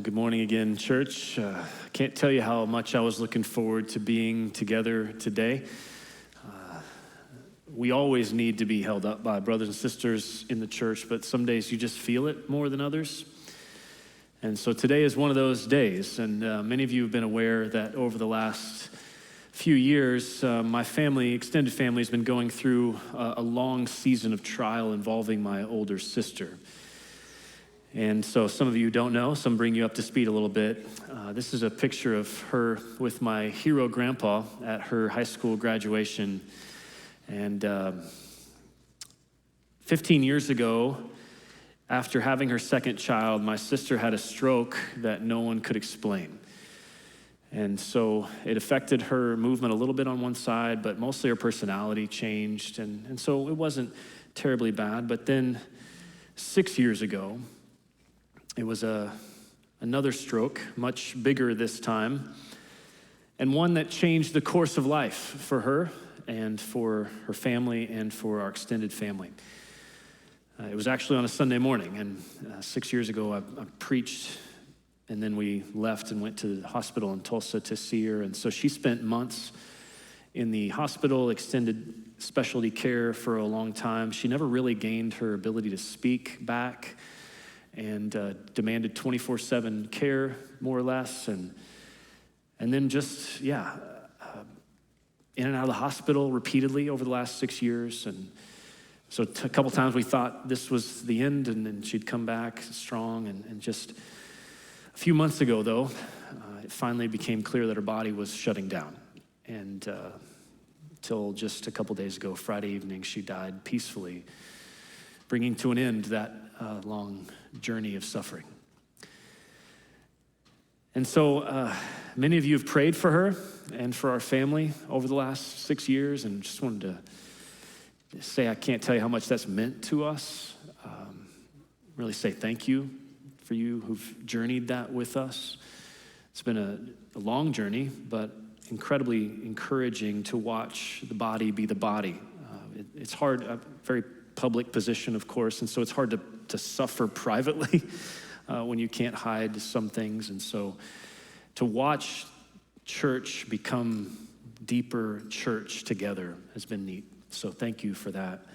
Good morning again, church. Can't tell you how much I was looking forward to being together today. We always need to be held up by brothers and sisters in the church, but some days you just feel it more than others. And so today is one of those days, and many of you have been aware that over the last few years, my family, extended family, has been going through a long season of trial involving my older sister. And so some of you don't know, some bring you up to speed a little bit. This is a picture of her with my hero grandpa at her high school graduation. And 15 years ago, after having her second child, my sister had a stroke that no one could explain. And so it affected her movement a little bit on one side, but mostly her personality changed. And so it wasn't terribly bad. But then 6 years ago, it was another stroke, much bigger this time, and one that changed the course of life for her and for her family and for our extended family. It was actually on a Sunday morning, and 6 years ago I preached, and then we left and went to the hospital in Tulsa to see her. And so she spent months in the hospital, extended specialty care for a long time. She never really gained her ability to speak back, and demanded 24/7 care, more or less, and then just, in and out of the hospital repeatedly over the last 6 years. And so a couple times we thought this was the end, and then she'd come back strong, and just a few months ago, though, it finally became clear that her body was shutting down. And till just a couple days ago, Friday evening, she died peacefully, bringing to an end that long journey of suffering. And so many of you have prayed for her and for our family over the last 6 years, and just wanted to say I can't tell you how much that's meant to us. Really say thank you for you who've journeyed that with us. It's been a long journey, but incredibly encouraging to watch the body be the body. It's hard, a very public position, of course, and so it's hard to suffer privately when you can't hide some things. And so to watch church become deeper church together has been neat. So thank you for that.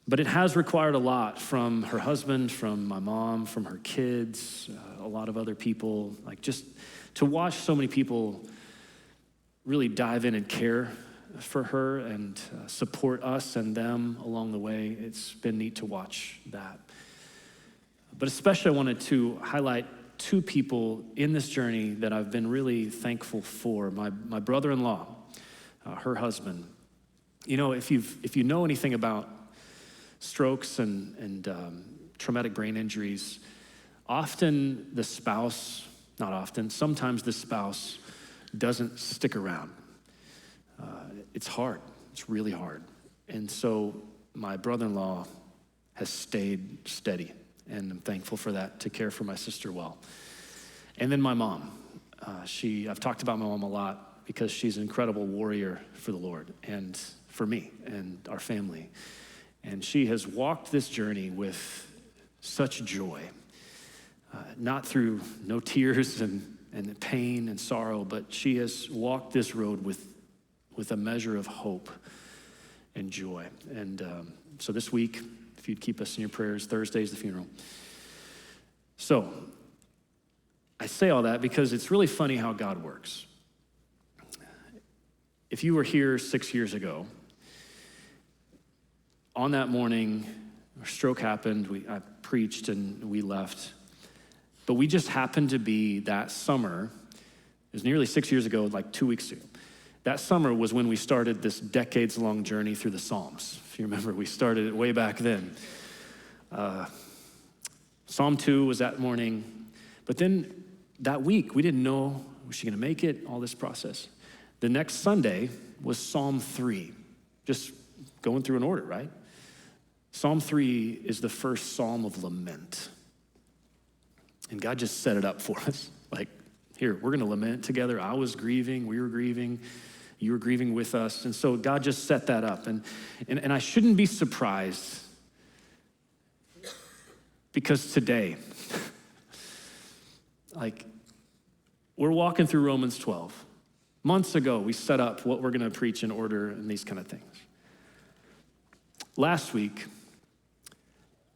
But it has required a lot from her husband, from my mom, from her kids, a lot of other people. Like, just to watch so many people really dive in and care for her and support us and them along the way. It's been neat to watch that. But especially I wanted to highlight two people in this journey that I've been really thankful for. My brother-in-law, her husband. You know, if you know anything about strokes and traumatic brain injuries, sometimes the spouse doesn't stick around. It's hard. It's really hard. And so my brother-in-law has stayed steady, and I'm thankful for that, to care for my sister well. And then my mom. I've talked about my mom a lot because she's an incredible warrior for the Lord and for me and our family. And she has walked this journey with such joy, not through no tears and pain and sorrow, but she has walked this road with a measure of hope and joy. And so this week, if you'd keep us in your prayers, Thursday's the funeral. So I say all that because it's really funny how God works. If you were here 6 years ago, on that morning, our stroke happened, I preached and we left. But we just happened to be that summer, it was nearly 6 years ago, like 2 weeks ago. That summer was when we started this decades-long journey through the Psalms. If you remember, we started it way back then. Psalm 2 was that morning. But then that week, we didn't know, was she gonna make it, all this process. The next Sunday was Psalm 3, just going through an order, right? Psalm 3 is the first psalm of lament. And God just set it up for us. Like, here, we're gonna lament together. I was grieving, we were grieving, you were grieving with us. And so God just set that up. And I shouldn't be surprised, because today, Like, we're walking through Romans 12. Months ago, we set up what we're going to preach in order and these kind of things. Last week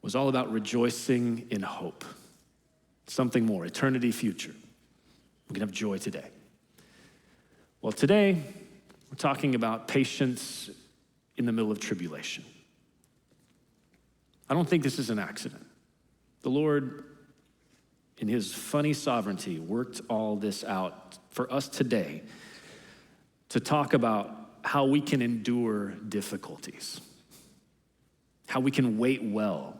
was all about rejoicing in hope. Something more, eternity future. We can have joy today. Well, today, we're talking about patience in the middle of tribulation. I don't think this is an accident. The Lord, in his funny sovereignty, worked all this out for us today to talk about how we can endure difficulties, how we can wait well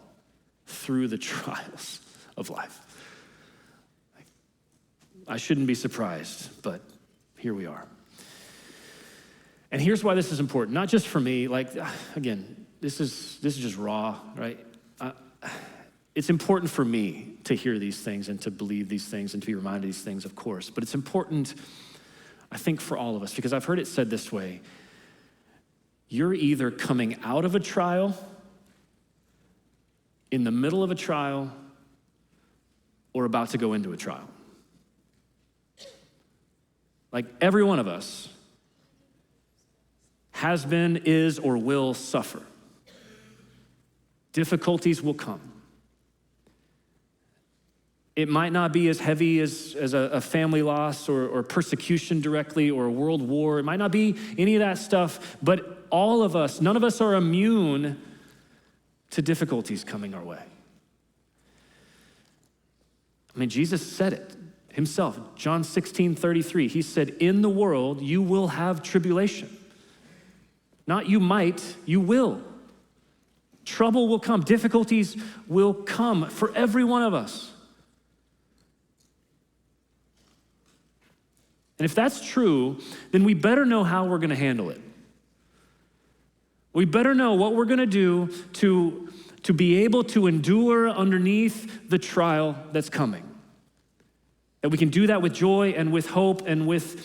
through the trials of life. I shouldn't be surprised, but here we are. And here's why this is important, not just for me, like, again, this is just raw, right? It's important for me to hear these things and to believe these things and to be reminded of these things, of course, but it's important, I think, for all of us, because I've heard it said this way: you're either coming out of a trial, in the middle of a trial, or about to go into a trial. Like, every one of us has been, is, or will suffer. Difficulties will come. It might not be as heavy as a family loss or persecution directly or a world war. It might not be any of that stuff, but all of us, none of us are immune to difficulties coming our way. I mean, Jesus said it himself, John 16:33. He said, in the world, you will have tribulation. Not you might, you will. Trouble will come, difficulties will come for every one of us. And if that's true, then we better know how we're gonna handle it. We better know what we're gonna do to be able to endure underneath the trial that's coming. That we can do that with joy and with hope and with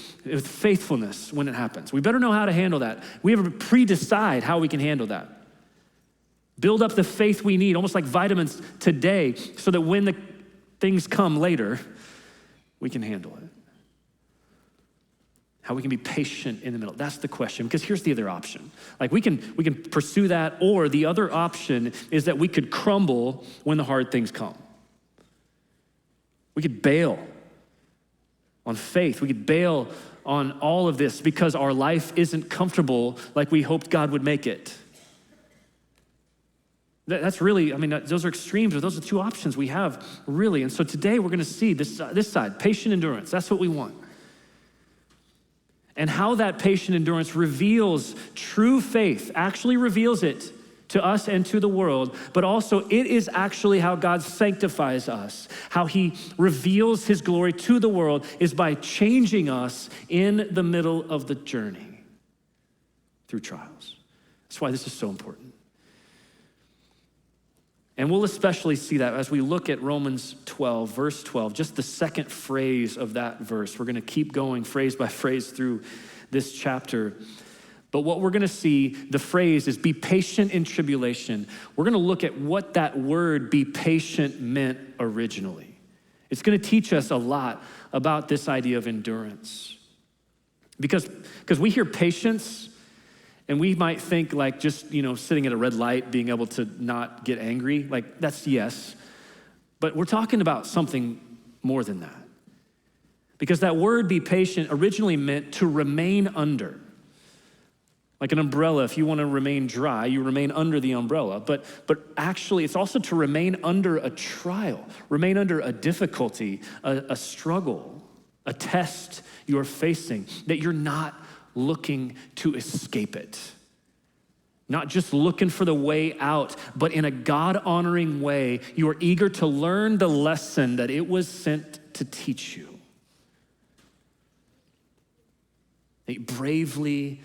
faithfulness when it happens. We better know how to handle that. We have to pre-decide how we can handle that. Build up the faith we need, almost like vitamins today, so that when the things come later, we can handle it. How we can be patient in the middle. That's the question, because here's the other option. Like, we can pursue that, or the other option is that we could crumble when the hard things come. We could bail on faith. We could bail on all of this because our life isn't comfortable like we hoped God would make it. That's really, I mean, those are extremes, or those are two options we have, really. And so today we're gonna see this side, patient endurance. That's what we want. And how that patient endurance reveals true faith, actually reveals it to us and to the world, but also it is actually how God sanctifies us. How he reveals his glory to the world is by changing us in the middle of the journey through trials. That's why this is so important. And we'll especially see that as we look at Romans 12, verse 12, just the second phrase of that verse. We're gonna keep going phrase by phrase through this chapter. But what we're gonna see, the phrase is be patient in tribulation. We're gonna look at what that word be patient meant originally. It's gonna teach us a lot about this idea of endurance. Because we hear patience, and we might think like just, sitting at a red light, being able to not get angry, like that's yes. But we're talking about something more than that. Because that word be patient originally meant to remain under. Like an umbrella, if you want to remain dry, you remain under the umbrella. But actually, it's also to remain under a trial, remain under a difficulty, a struggle, a test you're facing, that you're not looking to escape it. Not just looking for the way out, but in a God-honoring way, you are eager to learn the lesson that it was sent to teach you. That bravely,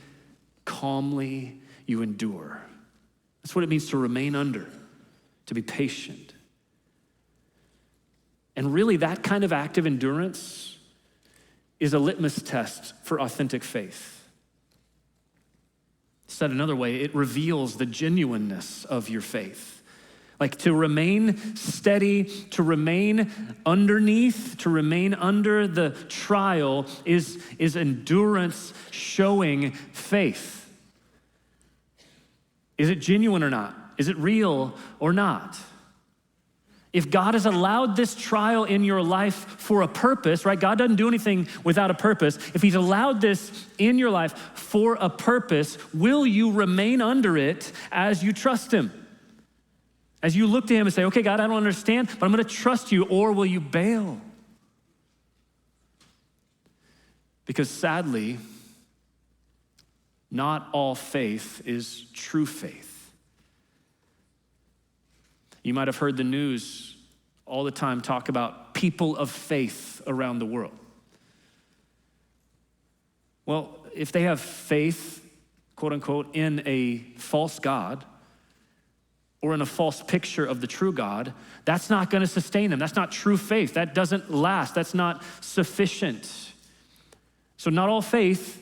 calmly, you endure. That's what it means to remain under, to be patient. And really, that kind of active endurance is a litmus test for authentic faith. Said another way, it reveals the genuineness of your faith. Like to remain steady, to remain underneath, to remain under the trial is endurance showing faith. Is it genuine or not? Is it real or not? If God has allowed this trial in your life for a purpose, right? God doesn't do anything without a purpose. If he's allowed this in your life for a purpose, will you remain under it as you trust him? As you look to him and say, okay, God, I don't understand, but I'm going to trust you, or will you bail? Because sadly, not all faith is true faith. You might have heard the news all the time talk about people of faith around the world. Well, if they have faith, quote unquote, in a false God, or in a false picture of the true God, that's not going to sustain them. That's not true faith. That doesn't last. That's not sufficient. So not all faith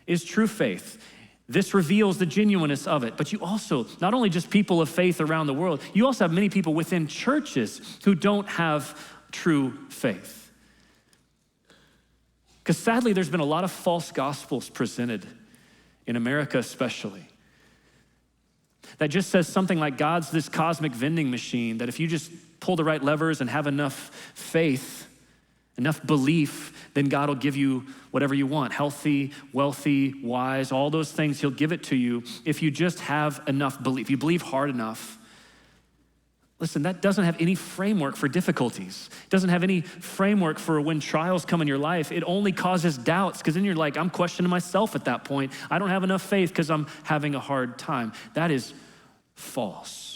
is true faith. This reveals the genuineness of it. But you also, not only just people of faith around the world, you also have many people within churches who don't have true faith. Because sadly, there's been a lot of false gospels presented in America especially. That just says something like God's this cosmic vending machine that if you just pull the right levers and have enough faith, enough belief, then God will give you whatever you want. Healthy, wealthy, wise, all those things, he'll give it to you if you just have enough belief. You believe hard enough. Listen, that doesn't have any framework for difficulties. It doesn't have any framework for when trials come in your life. It only causes doubts because then you're like, I'm questioning myself at that point. I don't have enough faith because I'm having a hard time. That is false.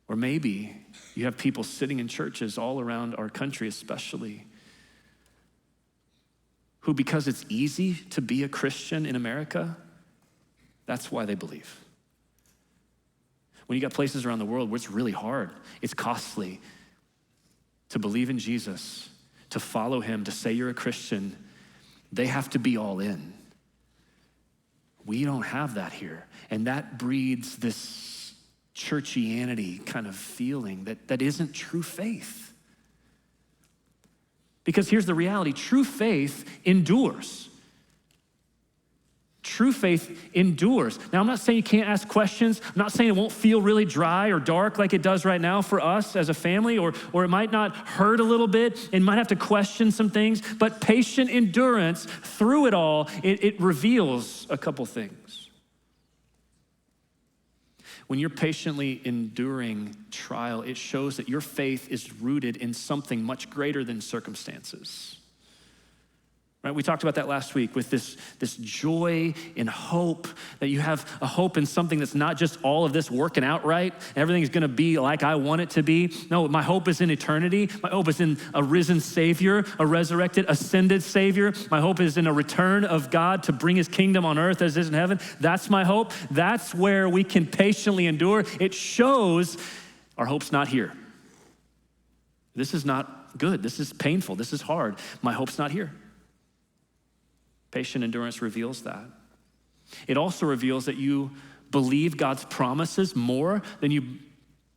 Or maybe you have people sitting in churches all around our country especially who, because it's easy to be a Christian in America, that's why they believe. When you got places around the world where it's really hard, it's costly to believe in Jesus, to follow him, to say you're a Christian, they have to be all in. We don't have that here. And that breeds this churchianity kind of feeling that isn't true faith. Because here's the reality, true faith endures. True faith endures. Now, I'm not saying you can't ask questions. I'm not saying it won't feel really dry or dark like it does right now for us as a family, or it might not hurt a little bit and might have to question some things, but patient endurance through it all, it reveals a couple things. When you're patiently enduring trial, it shows that your faith is rooted in something much greater than circumstances. Right? We talked about that last week with this joy and hope, that you have a hope in something that's not just all of this working out right, everything's gonna be like I want it to be. No, my hope is in eternity. My hope is in a risen Savior, a resurrected, ascended Savior. My hope is in a return of God to bring his kingdom on earth as it is in heaven. That's my hope. That's where we can patiently endure. It shows our hope's not here. This is not good. This is painful. This is hard. My hope's not here. Patient endurance reveals that. It also reveals that you believe God's promises more than you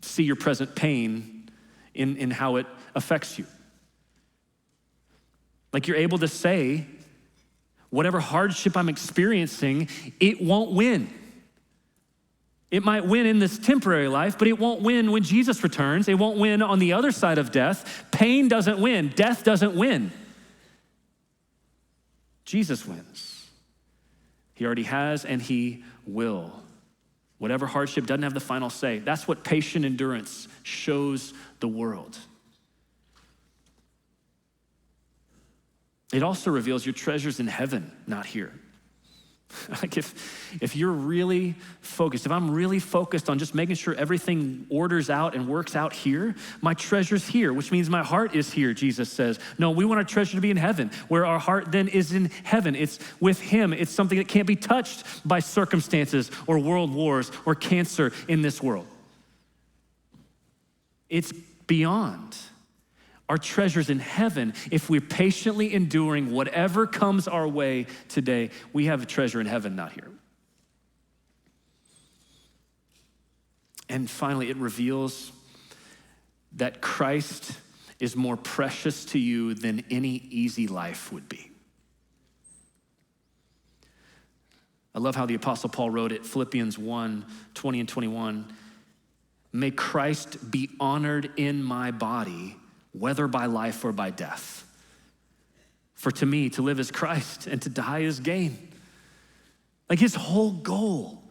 see your present pain in how it affects you. Like you're able to say, whatever hardship I'm experiencing, it won't win. It might win in this temporary life, but it won't win when Jesus returns. It won't win on the other side of death. Pain doesn't win. Death doesn't win. Jesus wins. He already has and he will. Whatever hardship doesn't have the final say. That's what patient endurance shows the world. It also reveals your treasures in heaven, not here. Like if you're really focused, if I'm really focused on just making sure everything orders out and works out here, my treasure's here, which means my heart is here, Jesus says. No, we want our treasure to be in heaven, where our heart then is in heaven. It's with him. It's something that can't be touched by circumstances or world wars or cancer in this world. It's beyond. Our treasures in heaven, if we're patiently enduring whatever comes our way today, we have a treasure in heaven, not here. And finally, it reveals that Christ is more precious to you than any easy life would be. I love how the Apostle Paul wrote it, Philippians 1:20 and 21. May Christ be honored in my body, whether by life or by death. For to me, to live is Christ, and to die is gain. Like his whole goal.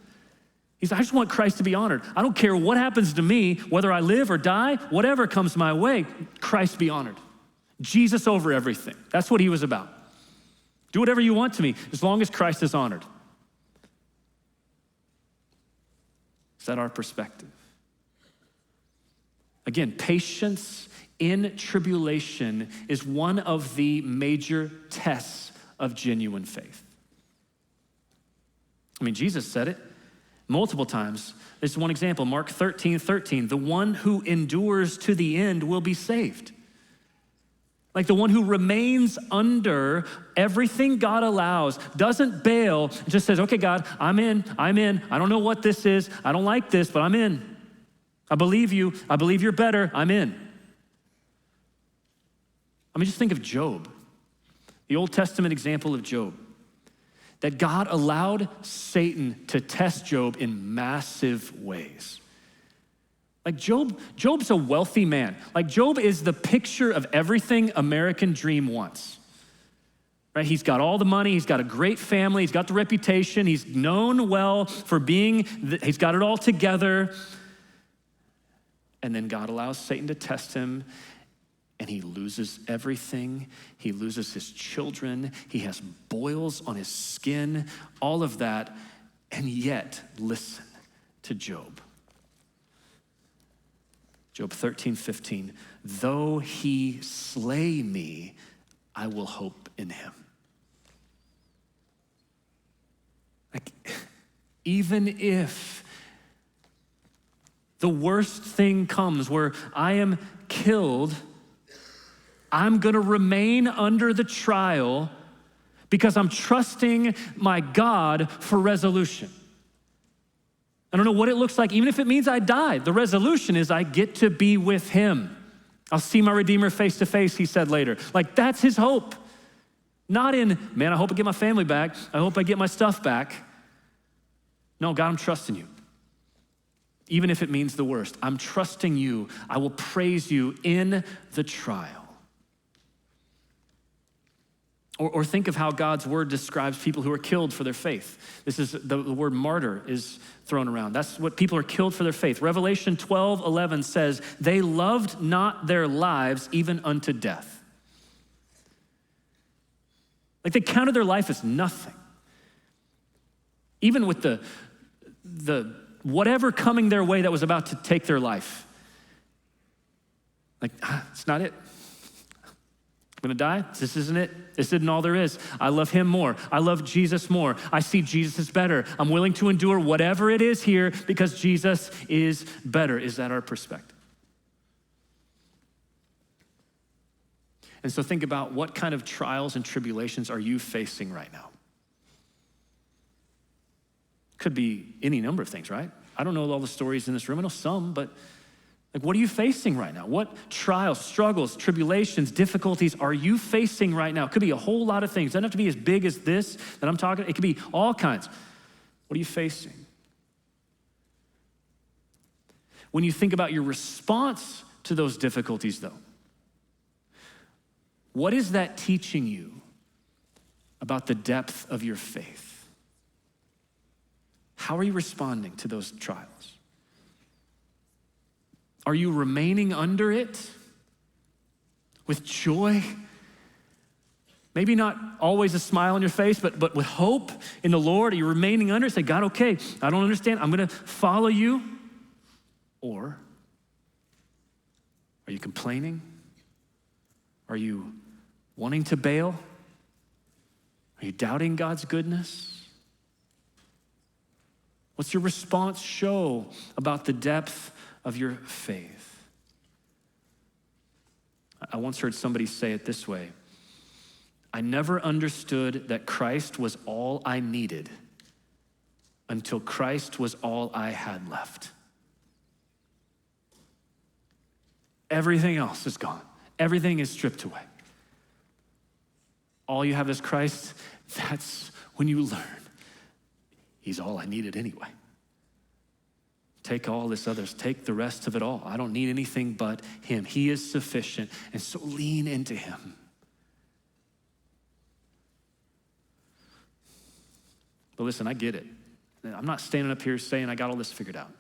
I just want Christ to be honored. I don't care what happens to me, whether I live or die, whatever comes my way, Christ be honored. Jesus over everything. That's what he was about. Do whatever you want to me, as long as Christ is honored. Is that our perspective? Again, patience in tribulation is one of the major tests of genuine faith. I mean, Jesus said it multiple times. There's one example, Mark 13:13. The one who endures to the end will be saved. Like the one who remains under everything God allows, doesn't bail, just says, okay, God, I'm in. I don't know what this is. I don't like this, but I'm in. I believe you. I believe you're better. I'm in. I mean, just think of Job, the Old Testament example of Job. That God allowed Satan to test Job in massive ways. Like Job's a wealthy man. Like Job is the picture of everything American dream wants. Right? He's got all the money, he's got a great family, he's got the reputation, he's known well for he's got it all together. And then God allows Satan to test him, and he loses everything. He loses his children. He has boils on his skin, all of that. And yet, listen to Job. Job 13:15. Though he slay me, I will hope in him. Like, even if the worst thing comes where I am killed, I'm gonna remain under the trial because I'm trusting my God for resolution. I don't know what it looks like, even if it means I die. The resolution is I get to be with him. I'll see my Redeemer face to face, he said later. Like that's his hope. Not in, man, I hope I get my family back. I hope I get my stuff back. No, God, I'm trusting you. Even if it means the worst, I'm trusting you. I will praise you in the trial. Or think of how God's word describes people who are killed for their faith. This is the word martyr is thrown around. That's what people are killed for their faith. Revelation 12:11 says, they loved not their lives even unto death. Like they counted their life as nothing. Even with the whatever coming their way that was about to take their life. Like, it's not it. I'm gonna die, this isn't it. This isn't all there is. I love him more. I love Jesus more. I see Jesus is better. I'm willing to endure whatever it is here because Jesus is better. Is that our perspective? And so think about what kind of trials and tribulations are you facing right now? Could be any number of things, right? I don't know all the stories in this room. I know some, but like, what are you facing right now? What trials, struggles, tribulations, difficulties are you facing right now? It could be a whole lot of things. It doesn't have to be as big as this that I'm talking. It could be all kinds. What are you facing? When you think about your response to those difficulties, though, what is that teaching you about the depth of your faith? How are you responding to those trials? Are you remaining under it with joy? Maybe not always a smile on your face, but with hope in the Lord. Are you remaining under it? Say, God, okay, I don't understand. I'm gonna follow you. Or are you complaining? Are you wanting to bail? Are you doubting God's goodness? What's your response show about the depth of your faith? I once heard somebody say it this way: I never understood that Christ was all I needed until Christ was all I had left. Everything else is gone. Everything is stripped away. All you have is Christ. That's when you learn he's all I needed anyway. Take all this others, take the rest of it all. I don't need anything but him. He is sufficient, and so lean into him. But listen, I get it. I'm not standing up here saying I got all this figured out.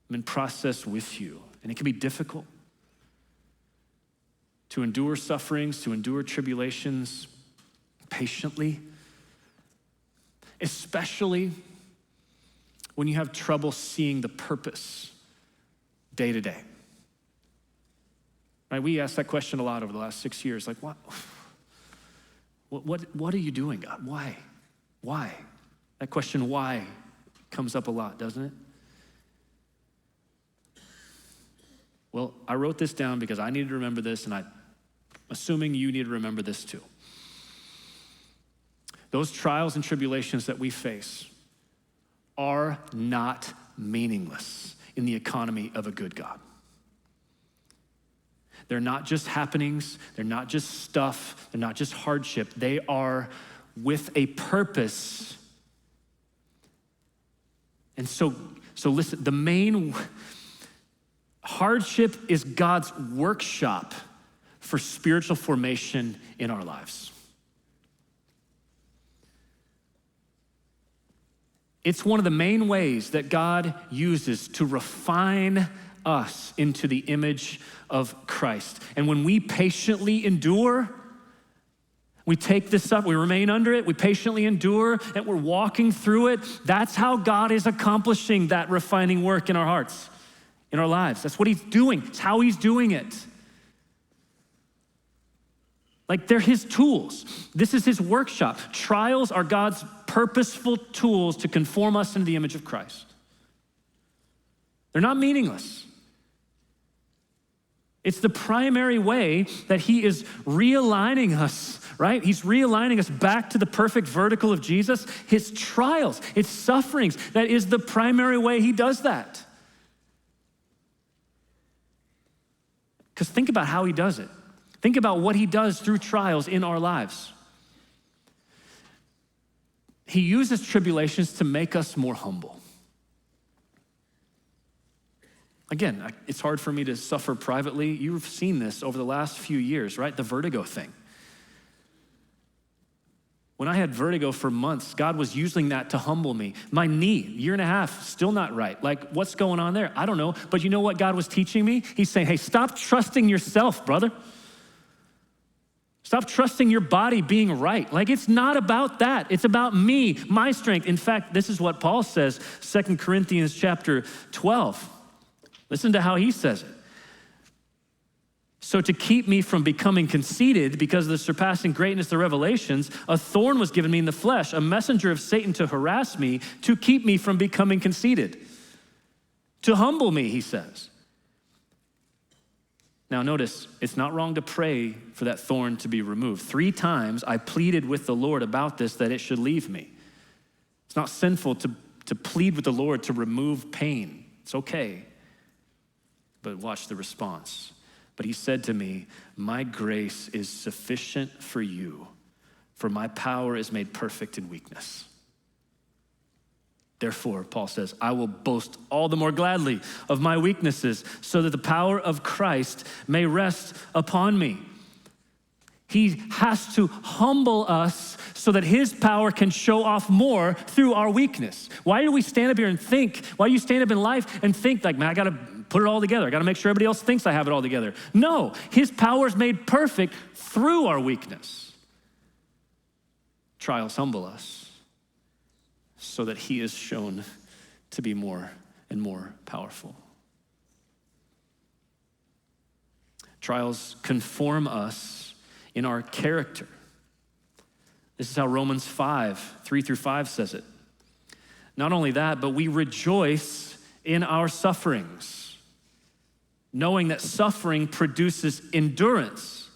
I'm in process with you, and it can be difficult to endure sufferings, to endure tribulations patiently, especially when you have trouble seeing the purpose day to day. Right? We asked that question a lot over the last 6 years. Like, what are you doing, God? Why? Why? That question, why, comes up a lot, doesn't it? Well, I wrote this down because I needed to remember this, and I'm assuming you need to remember this too. Those trials and tribulations that we face are not meaningless in the economy of a good God. They're not just happenings, they're not just stuff, they're not just hardship. They are with a purpose. And so listen, the main hardship is God's workshop for spiritual formation in our lives. It's one of the main ways that God uses to refine us into the image of Christ. And when we patiently endure, we take this up, we remain under it, we patiently endure, and we're walking through it. That's how God is accomplishing that refining work in our hearts, in our lives. That's what he's doing. It's how he's doing it. Like, they're his tools. This is his workshop. Trials are God's purposeful tools to conform us into the image of Christ. They're not meaningless. It's the primary way that he is realigning us, right? He's realigning us back to the perfect vertical of Jesus. His trials, his sufferings, that is the primary way he does that. Because think about how he does it. Think about what he does through trials in our lives. He uses tribulations to make us more humble. Again, it's hard for me to suffer privately. You've seen this over the last few years, right? The vertigo thing. When I had vertigo for months, God was using that to humble me. My knee, 1.5 years, still not right. Like, what's going on there? I don't know. But you know what God was teaching me? He's saying, hey, stop trusting yourself, brother. Stop trusting your body being right. Like, it's not about that. It's about me, my strength. In fact, this is what Paul says, 2 Corinthians chapter 12. Listen to how he says it. So to keep me from becoming conceited because of the surpassing greatness of the revelations, a thorn was given me in the flesh, a messenger of Satan to harass me, to keep me from becoming conceited. To humble me, he says. Now notice, it's not wrong to pray for that thorn to be removed. 3 times I pleaded with the Lord about this, that it should leave me. It's not sinful to plead with the Lord to remove pain. It's okay. But watch the response. But he said to me, my grace is sufficient for you, for my power is made perfect in weakness. Therefore, Paul says, I will boast all the more gladly of my weaknesses, so that the power of Christ may rest upon me. He has to humble us so that his power can show off more through our weakness. Why do we stand up here and think, why do you stand up in life and think like, man, I gotta put it all together. I gotta make sure everybody else thinks I have it all together. No, his power is made perfect through our weakness. Trials humble us so that he is shown to be more and more powerful. Trials conform us in our character. This is how Romans 5:3-5 says it. Not only that, but we rejoice in our sufferings, knowing that suffering produces endurance.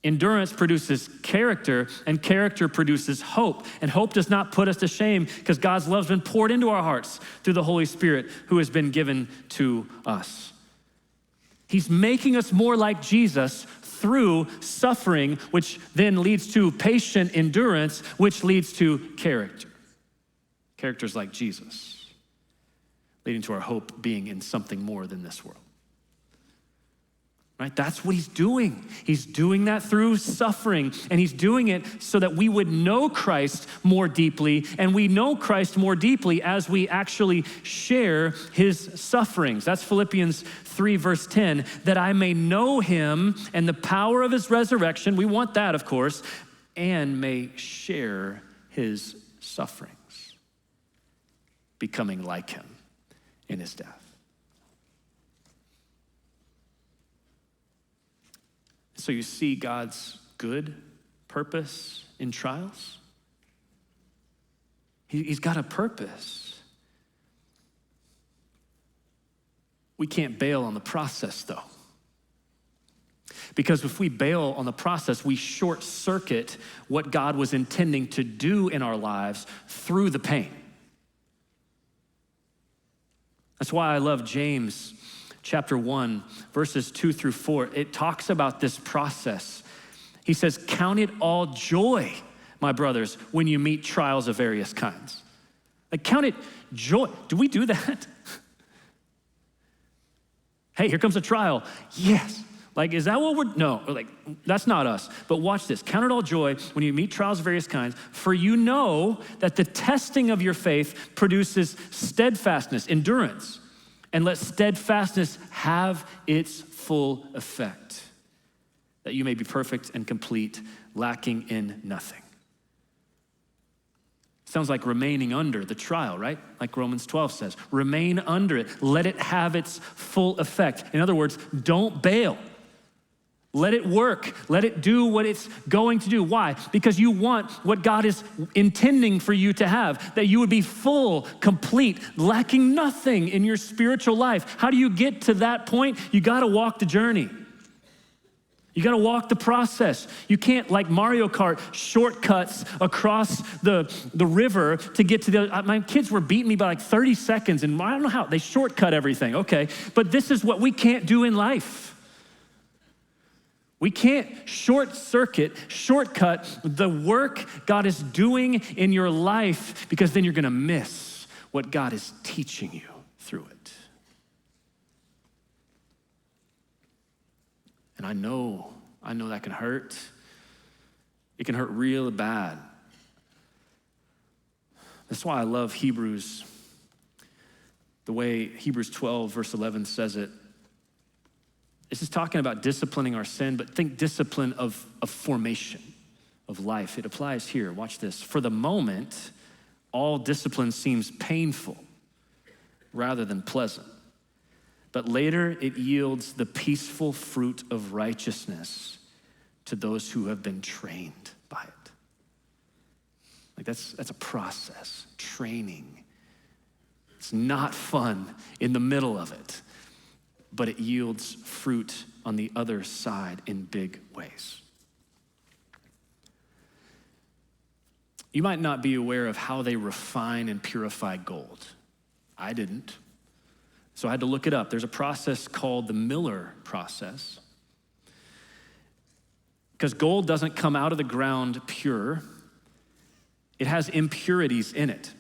Endurance produces character, and character produces hope. And hope does not put us to shame, because God's love has been poured into our hearts through the Holy Spirit who has been given to us. He's making us more like Jesus through suffering, which then leads to patient endurance, which leads to character. Characters like Jesus, leading to our hope being in something more than this world. Right? That's what he's doing. He's doing that through suffering, and he's doing it so that we would know Christ more deeply, and we know Christ more deeply as we actually share his sufferings. That's Philippians 3, verse 10, that I may know him and the power of his resurrection. We want that, of course, and may share his sufferings, becoming like him in his death. So you see God's good purpose in trials. He's got a purpose. We can't bail on the process, though. Because if we bail on the process, we short circuit what God was intending to do in our lives through the pain. That's why I love James chapter 1, verses 2 through 4. It talks about this process. He says, count it all joy, my brothers, when you meet trials of various kinds. Like, count it joy. Do we do that? Hey, here comes a trial. Yes. Like, is that what we're, no, like, that's not us. But watch this. Count it all joy when you meet trials of various kinds, for you know that the testing of your faith produces steadfastness, endurance. And let steadfastness have its full effect, that you may be perfect and complete, lacking in nothing. Sounds like remaining under the trial, right? Like Romans 12 says, remain under it. Let it have its full effect. In other words, don't bail. Let it work. Let it do what it's going to do. Why? Because you want what God is intending for you to have, that you would be full, complete, lacking nothing in your spiritual life. How do you get to that point? You got to walk the journey. You got to walk the process. You can't, like Mario Kart, shortcuts across the river to get to the, my kids were beating me by like 30 seconds, and I don't know how, they shortcut everything, okay. But this is what we can't do in life. We can't shortcut the work God is doing in your life, because then you're gonna miss what God is teaching you through it. And I know that can hurt. It can hurt real bad. That's why I love Hebrews, the way Hebrews 12, verse 11 says it. This is talking about disciplining our sin, but think discipline of formation, of life. It applies here. Watch this. For the moment, all discipline seems painful rather than pleasant. But later it yields the peaceful fruit of righteousness to those who have been trained by it. Like that's a process, training. It's not fun in the middle of it, but it yields fruit on the other side in big ways. You might not be aware of how they refine and purify gold. I didn't. So I had to look it up. There's a process called the Miller process. Because gold doesn't come out of the ground pure. It has impurities in it.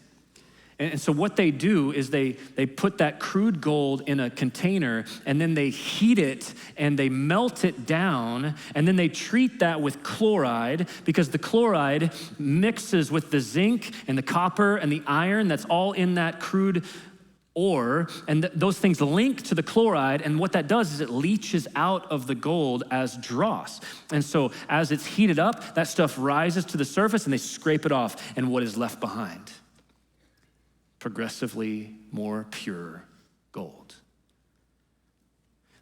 And so what they do is they put that crude gold in a container, and then they heat it and they melt it down, and then they treat that with chloride, because the chloride mixes with the zinc and the copper and the iron that's all in that crude ore, and those things link to the chloride, and what that does is it leaches out of the gold as dross. And so as it's heated up, that stuff rises to the surface and they scrape it off, and what is left behind? Progressively more pure gold.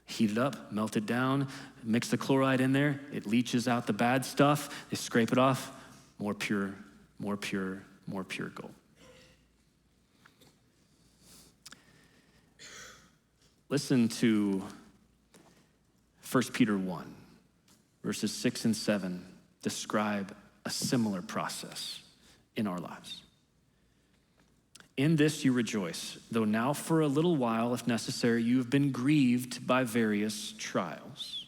Heat it up, melt it down, mix the chloride in there, it leaches out the bad stuff, they scrape it off, more pure gold. Listen to 1 Peter 1, verses 6 and 7 describe a similar process in our lives. In this you rejoice, though now for a little while, if necessary, you have been grieved by various trials,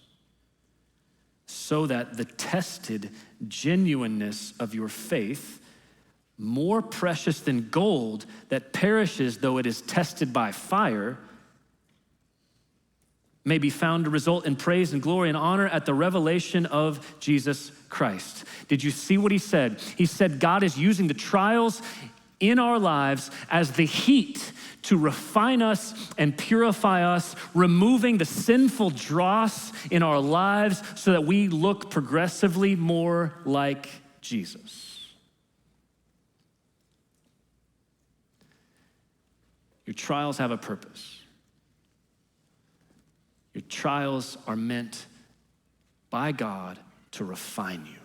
so that the tested genuineness of your faith, more precious than gold that perishes though it is tested by fire, may be found to result in praise and glory and honor at the revelation of Jesus Christ. Did you see what he said? He said God is using the trials in our lives as the heat to refine us and purify us, removing the sinful dross in our lives so that we look progressively more like Jesus. Your trials have a purpose. Your trials are meant by God to refine you.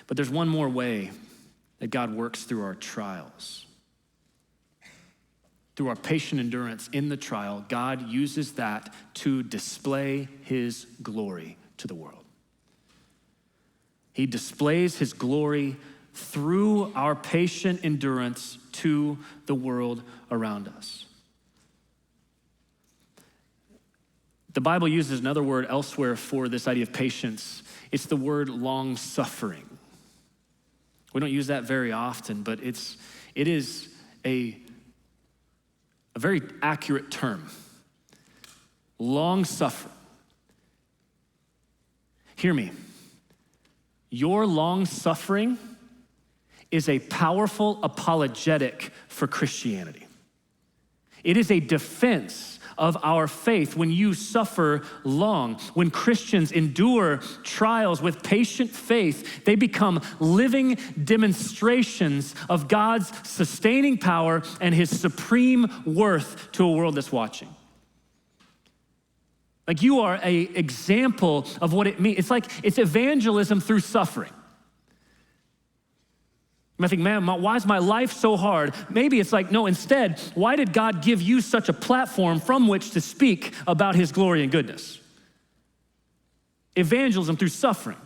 But there's one more way that God works through our trials. Through our patient endurance in the trial, God uses that to display his glory to the world. He displays his glory through our patient endurance to the world around us. The Bible uses another word elsewhere for this idea of patience. It's the word long-suffering. We don't use that very often, but it is a very accurate term. Long-suffering. Hear me. Your long-suffering is a powerful apologetic for Christianity. It is a defense of our faith when you suffer long. When Christians endure trials with patient faith, they become living demonstrations of God's sustaining power and his supreme worth to a world that's watching. Like you are an example of what it means. It's evangelism through suffering. I think, man, why is my life so hard? Maybe it's like, no, instead, why did God give you such a platform from which to speak about his glory and goodness? Evangelism through suffering.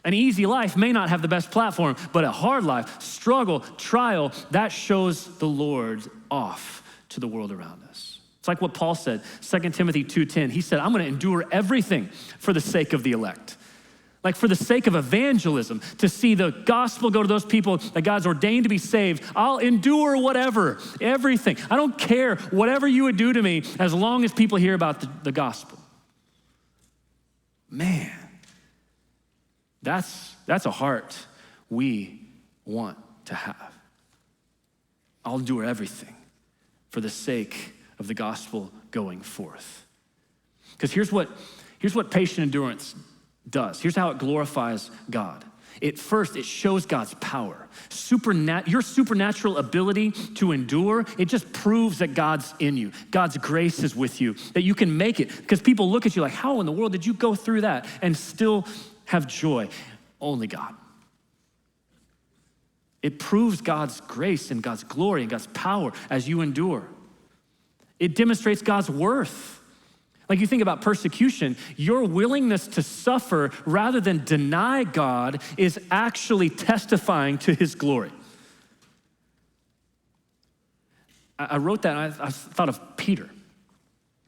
An easy life may not have the best platform, but a hard life, struggle, trial, that shows the Lord off to the world around us. It's like what Paul said, 2 Timothy 2:10. He said, I'm gonna endure everything for the sake of the elect. Like for the sake of evangelism, to see the gospel go to those people that God's ordained to be saved, I'll endure whatever, everything. I don't care whatever you would do to me as long as people hear about the gospel. Man, that's a heart we want to have. I'll endure everything for the sake of the gospel going forth. Because here's what patient endurance does. Here's how it glorifies God. First, it shows God's power. Your supernatural ability to endure, it just proves that God's in you. God's grace is with you, that you can make it. Because people look at you like, how in the world did you go through that and still have joy? Only God. It proves God's grace and God's glory and God's power as you endure. It demonstrates God's worth. Like you think about persecution, your willingness to suffer rather than deny God is actually testifying to his glory. I wrote that and I thought of Peter.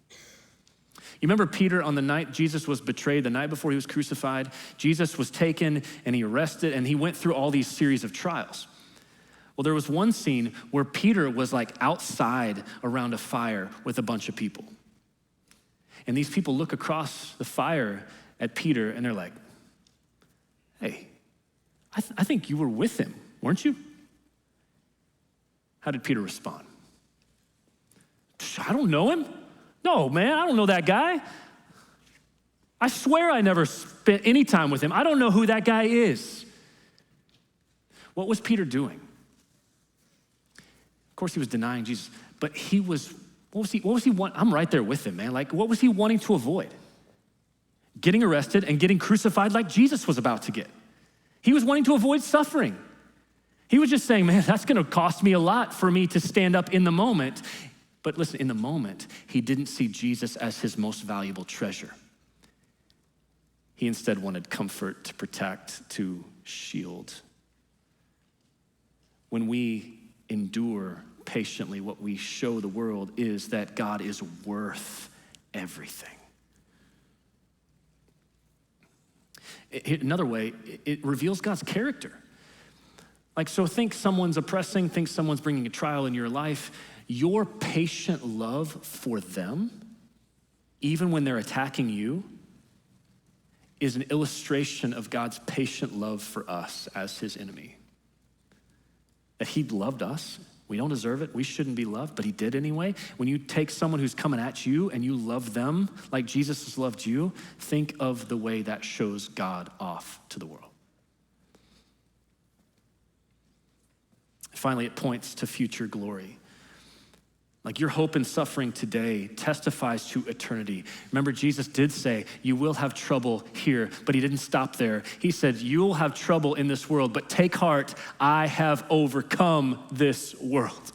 You remember Peter on the night Jesus was betrayed, the night before he was crucified? Jesus was taken and he arrested and he went through all these series of trials. Well, there was one scene where Peter was like outside around a fire with a bunch of people. And these people look across the fire at Peter and they're like, hey, I think you were with him, weren't you? How did Peter respond? I don't know him. No, man, I don't know that guy. I swear I never spent any time with him. I don't know who that guy is. What was Peter doing? Of course, he was denying Jesus, but what was he want? I'm right there with him, man. Like, what was he wanting to avoid? Getting arrested and getting crucified like Jesus was about to get. He was wanting to avoid suffering. He was just saying, man, that's gonna cost me a lot for me to stand up in the moment. But listen, in the moment, he didn't see Jesus as his most valuable treasure. He instead wanted comfort, to protect, to shield. when we endure patiently, what we show the world is that God is worth everything. Another way, it reveals God's character. Like, so think someone's oppressing, think someone's bringing a trial in your life. Your patient love for them, even when they're attacking you, is an illustration of God's patient love for us as his enemy. That he loved us. We don't deserve it. We shouldn't be loved, but he did anyway. When you take someone who's coming at you and you love them like Jesus has loved you, think of the way that shows God off to the world. Finally, it points to future glory. Like your hope and suffering today testifies to eternity. Remember, Jesus did say, you will have trouble here, but he didn't stop there. He said, you'll have trouble in this world, but take heart, I have overcome this world.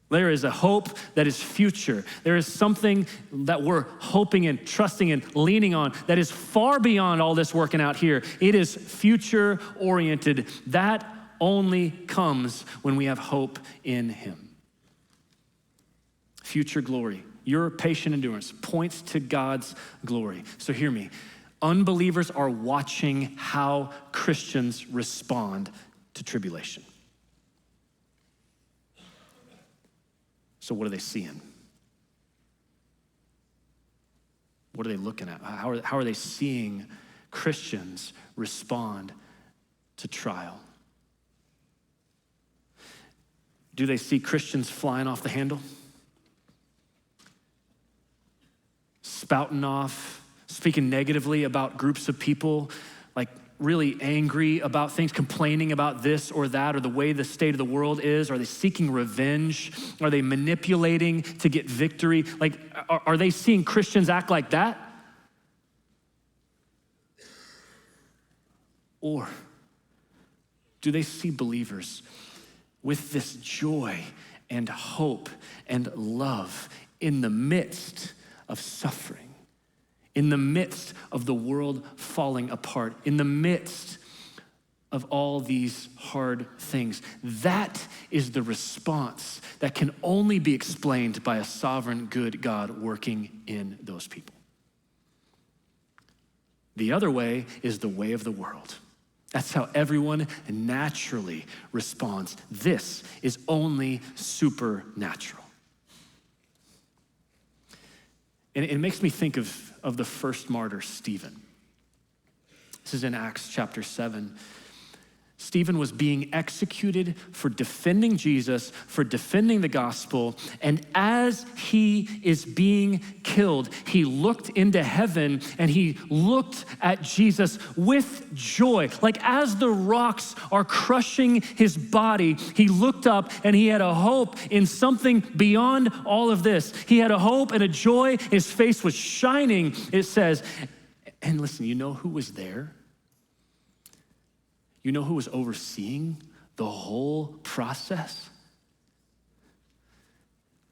There is a hope that is future. There is something that we're hoping and trusting and leaning on that is far beyond all this working out here. It is future oriented. That only comes when we have hope in him. Future glory, your patient endurance points to God's glory. So hear me, unbelievers are watching how Christians respond to tribulation. So what are they seeing? What are they looking at? How are they seeing Christians respond to trial? Do they see Christians flying off the handle? Spouting off, speaking negatively about groups of people, like really angry about things, complaining about this or that, or the way the state of the world is? Are they seeking revenge? Are they manipulating to get victory? Like, are they seeing Christians act like that? Or do they see believers with this joy and hope and love in the midst of suffering, in the midst of the world falling apart, in the midst of all these hard things? That is the response that can only be explained by a sovereign, good God working in those people. The other way is the way of the world. That's how everyone naturally responds. This is only supernatural. And it makes me think of the first martyr, Stephen. This is in Acts chapter 7. Stephen was being executed for defending Jesus, for defending the gospel. And as he is being killed, he looked into heaven and he looked at Jesus with joy. Like as the rocks are crushing his body, he looked up and he had a hope in something beyond all of this. He had a hope and a joy. His face was shining, it says. And listen, you know who was there? You know who was overseeing the whole process?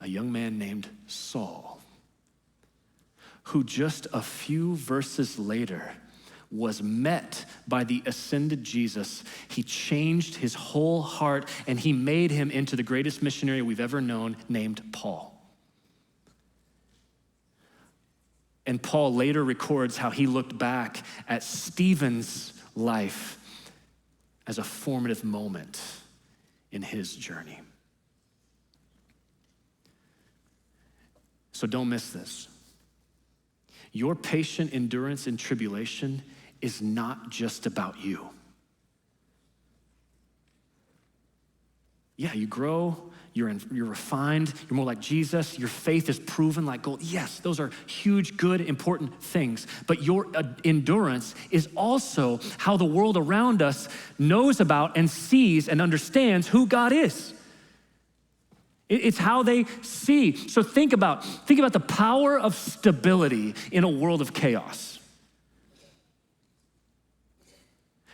A young man named Saul, who just a few verses later was met by the ascended Jesus. He changed his whole heart and he made him into the greatest missionary we've ever known, named Paul. And Paul later records how he looked back at Stephen's life as a formative moment in his journey. So don't miss this. Your patient endurance in tribulation is not just about you. Yeah, you grow, you're refined, you're more like Jesus, your faith is proven like gold. Yes, those are huge, good, important things. But your endurance is also how the world around us knows about and sees and understands who God is. It's how they see. So think about the power of stability in a world of chaos.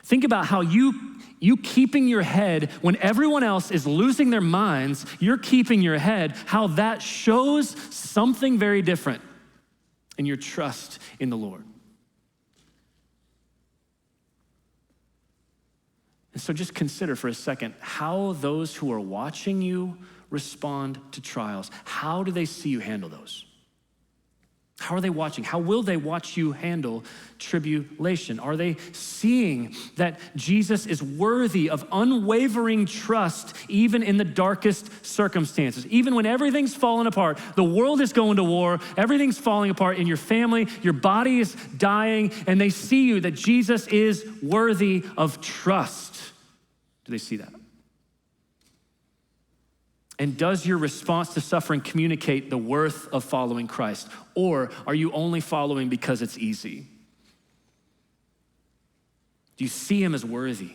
Think about how you keeping your head when everyone else is losing their minds, you're keeping your head, how that shows something very different in your trust in the Lord. And so just consider for a second how those who are watching you respond to trials. How do they see you handle those? How are they watching? How will they watch you handle tribulation? Are they seeing that Jesus is worthy of unwavering trust even in the darkest circumstances? Even when everything's falling apart, the world is going to war, everything's falling apart in your family, your body is dying, and they see you that Jesus is worthy of trust. Do they see that? And does your response to suffering communicate the worth of following Christ? Or are you only following because it's easy? Do you see him as worthy?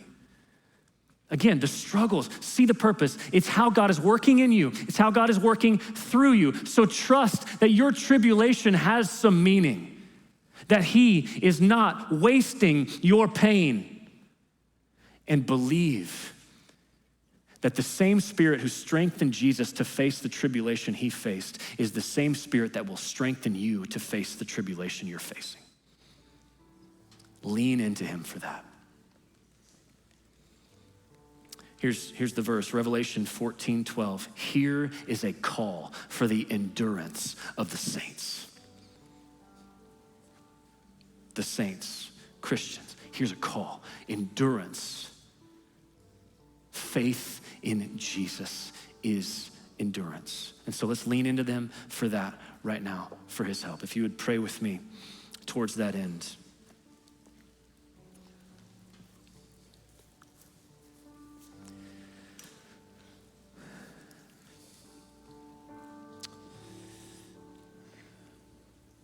Again, the struggles, see the purpose. It's how God is working in you. It's how God is working through you. So trust that your tribulation has some meaning, that he is not wasting your pain, and believe that the same Spirit who strengthened Jesus to face the tribulation he faced is the same Spirit that will strengthen you to face the tribulation you're facing. Lean into him for that. Here's the verse, Revelation 14:12. Here is a call for the endurance of the saints. The saints, Christians, here's a call. Endurance. Faith in Jesus is endurance. And so let's lean into them for that right now, for his help. If you would pray with me towards that end.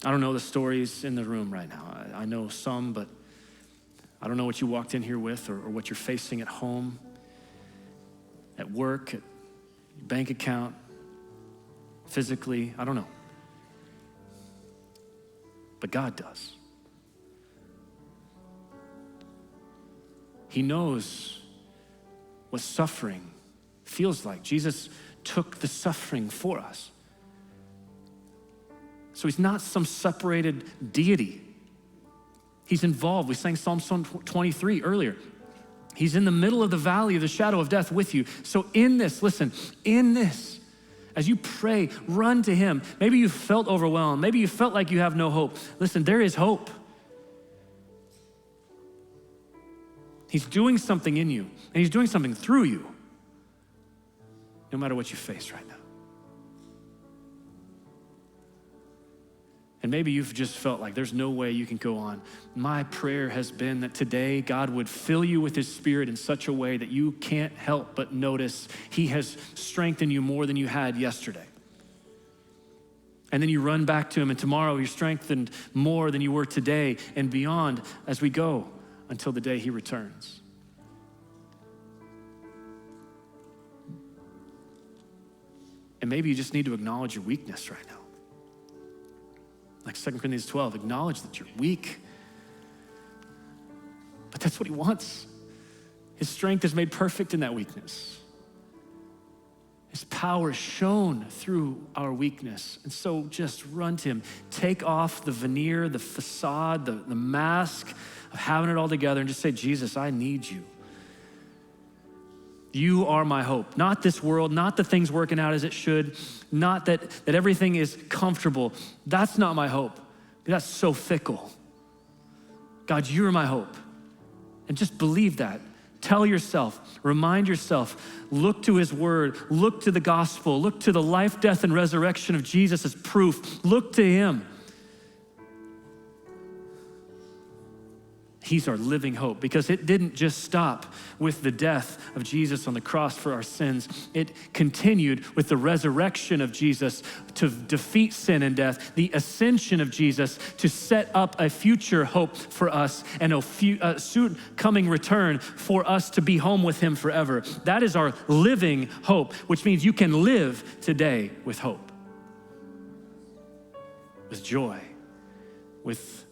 I don't know the stories in the room right now. I know some, but I don't know what you walked in here with or what you're facing at home, at work, at your bank account, physically, I don't know. But God does. He knows what suffering feels like. Jesus took the suffering for us. So he's not some separated deity. He's involved. We sang Psalm 23 earlier. He's in the middle of the valley of the shadow of death with you. So in this, listen, in this, as you pray, run to him. Maybe you felt overwhelmed. Maybe you felt like you have no hope. Listen, there is hope. He's doing something in you, and he's doing something through you, no matter what you face right now. And maybe you've just felt like there's no way you can go on. My prayer has been that today God would fill you with his Spirit in such a way that you can't help but notice he has strengthened you more than you had yesterday. And then you run back to him, and tomorrow you're strengthened more than you were today and beyond as we go until the day he returns. And maybe you just need to acknowledge your weakness right now. Like 2 Corinthians 12, acknowledge that you're weak. But that's what he wants. His strength is made perfect in that weakness. His power is shown through our weakness. And so just run to him. Take off the veneer, the facade, the mask of having it all together and just say, Jesus, I need you. You are my hope. Not this world, not the things working out as it should, not that everything is comfortable. That's not my hope. That's so fickle. God, you're my hope. And just believe that. Tell yourself, remind yourself, look to his word, look to the gospel, look to the life, death, and resurrection of Jesus as proof. Look to him. He's our living hope, because it didn't just stop with the death of Jesus on the cross for our sins. It continued with the resurrection of Jesus to defeat sin and death, the ascension of Jesus to set up a future hope for us, and a soon coming return for us to be home with him forever. That is our living hope, which means you can live today with hope, with joy, with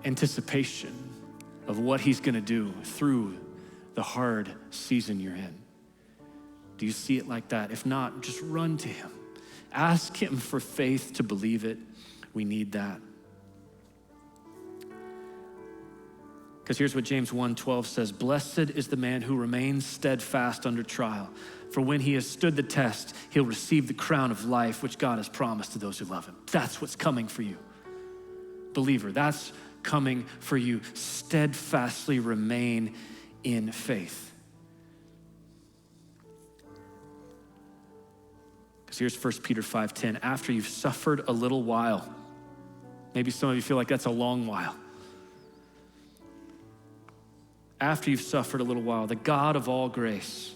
anticipation of what he's gonna do through the hard season you're in. Do you see it like that? If not, just run to him. Ask him for faith to believe it. We need that. Because here's what James 1:12 says, blessed is the man who remains steadfast under trial. For when he has stood the test, he'll receive the crown of life, which God has promised to those who love him. That's what's coming for you. Believer, that's coming for you. Steadfastly remain in faith. Because here's 1 Peter 5:10. After you've suffered a little while, maybe some of you feel like that's a long while. After you've suffered a little while, the God of all grace,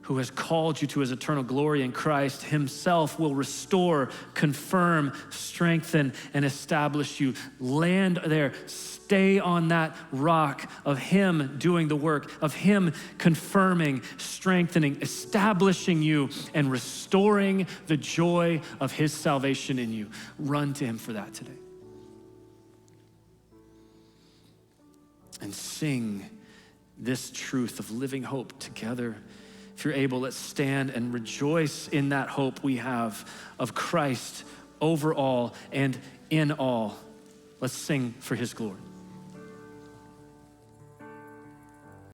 who has called you to his eternal glory in Christ, himself will restore, confirm, strengthen, and establish you. Land there. Stay on that rock of him doing the work, of him confirming, strengthening, establishing you, and restoring the joy of his salvation in you. Run to him for that today. And sing this truth of living hope together. If you're able, let's stand and rejoice in that hope we have of Christ over all and in all. Let's sing for his glory.